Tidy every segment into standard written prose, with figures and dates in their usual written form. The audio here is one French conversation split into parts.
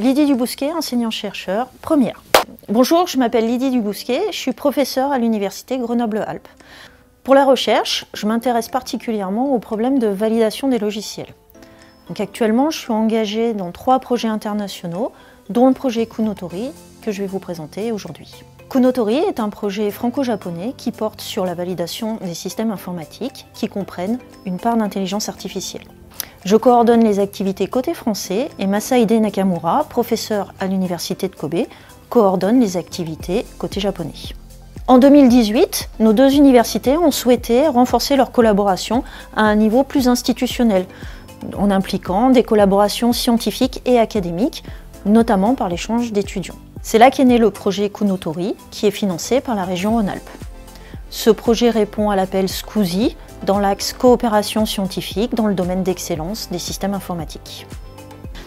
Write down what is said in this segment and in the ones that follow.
Lydie Dubousquet, enseignant-chercheur, première. Bonjour, je m'appelle Lydie Dubousquet, je suis professeure à l'Université Grenoble-Alpes. Pour la recherche, je m'intéresse particulièrement aux problèmes de validation des logiciels. Donc actuellement, je suis engagée dans 3 projets internationaux, dont le projet Kunotori, que je vais vous présenter aujourd'hui. Kunotori est un projet franco-japonais qui porte sur la validation des systèmes informatiques qui comprennent une part d'intelligence artificielle. Je coordonne les activités côté français et Masahide Nakamura, professeur à l'université de Kobe, coordonne les activités côté japonais. En 2018, nos 2 universités ont souhaité renforcer leur collaboration à un niveau plus institutionnel, en impliquant des collaborations scientifiques et académiques, notamment par l'échange d'étudiants. C'est là qu'est né le projet Kunotori, qui est financé par la région Rhône-Alpes. Ce projet répond à l'appel SCUSI, dans l'axe coopération scientifique dans le domaine d'excellence des systèmes informatiques.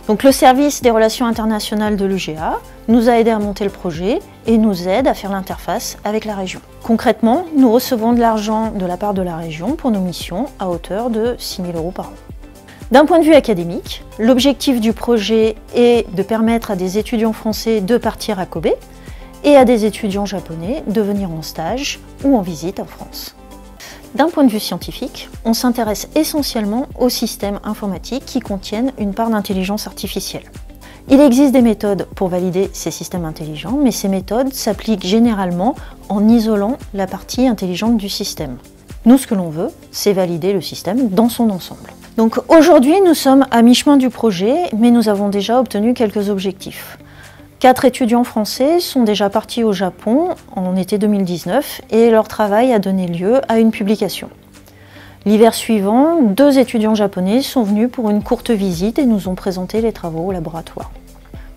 Donc le service des relations internationales de l'UGA nous a aidé à monter le projet et nous aide à faire l'interface avec la région. Concrètement, nous recevons de l'argent de la part de la région pour nos missions à hauteur de 6 000 € par an. D'un point de vue académique, l'objectif du projet est de permettre à des étudiants français de partir à Kobe et à des étudiants japonais de venir en stage ou en visite en France. D'un point de vue scientifique, on s'intéresse essentiellement aux systèmes informatiques qui contiennent une part d'intelligence artificielle. Il existe des méthodes pour valider ces systèmes intelligents, mais ces méthodes s'appliquent généralement en isolant la partie intelligente du système. Nous, ce que l'on veut, c'est valider le système dans son ensemble. Donc aujourd'hui, nous sommes à mi-chemin du projet, mais nous avons déjà obtenu quelques objectifs. 4 étudiants français sont déjà partis au Japon en été 2019 et leur travail a donné lieu à une publication. L'hiver suivant, 2 étudiants japonais sont venus pour une courte visite et nous ont présenté les travaux au laboratoire.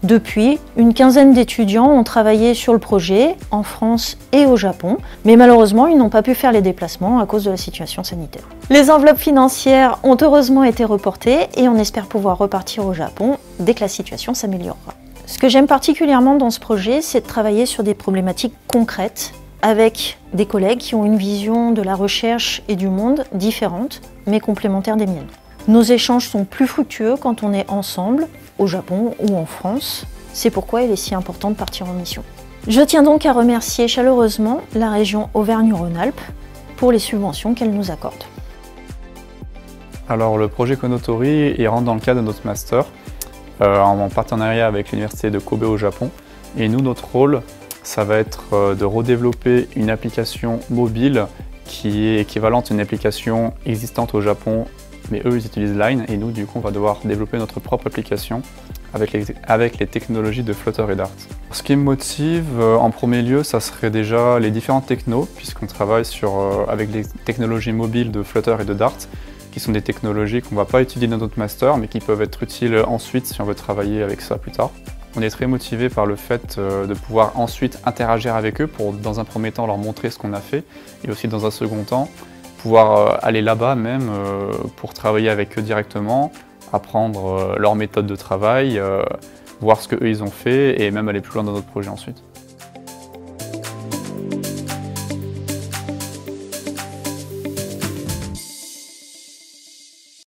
Depuis, une quinzaine d'étudiants ont travaillé sur le projet en France et au Japon, mais malheureusement, ils n'ont pas pu faire les déplacements à cause de la situation sanitaire. Les enveloppes financières ont heureusement été reportées et on espère pouvoir repartir au Japon dès que la situation s'améliorera. Ce que j'aime particulièrement dans ce projet, c'est de travailler sur des problématiques concrètes avec des collègues qui ont une vision de la recherche et du monde différente, mais complémentaire des miennes. Nos échanges sont plus fructueux quand on est ensemble, au Japon ou en France. C'est pourquoi il est si important de partir en mission. Je tiens donc à remercier chaleureusement la région Auvergne-Rhône-Alpes pour les subventions qu'elle nous accorde. Alors le projet Kunotori il rentre dans le cadre de notre master en partenariat avec l'université de Kobe au Japon. Et nous, notre rôle, ça va être de redévelopper une application mobile qui est équivalente à une application existante au Japon, mais eux, ils utilisent Line, et nous, du coup, on va devoir développer notre propre application avec les technologies de Flutter et Dart. Ce qui me motive, en premier lieu, ça serait déjà les différentes technos, puisqu'on travaille avec les technologies mobiles de Flutter et de Dart, qui sont des technologies qu'on ne va pas étudier dans notre master, mais qui peuvent être utiles ensuite si on veut travailler avec ça plus tard. On est très motivé par le fait de pouvoir ensuite interagir avec eux pour, dans un premier temps, leur montrer ce qu'on a fait, et aussi dans un second temps, pouvoir aller là-bas même pour travailler avec eux directement, apprendre leur méthode de travail, voir ce qu'eux ils ont fait et même aller plus loin dans notre projet ensuite.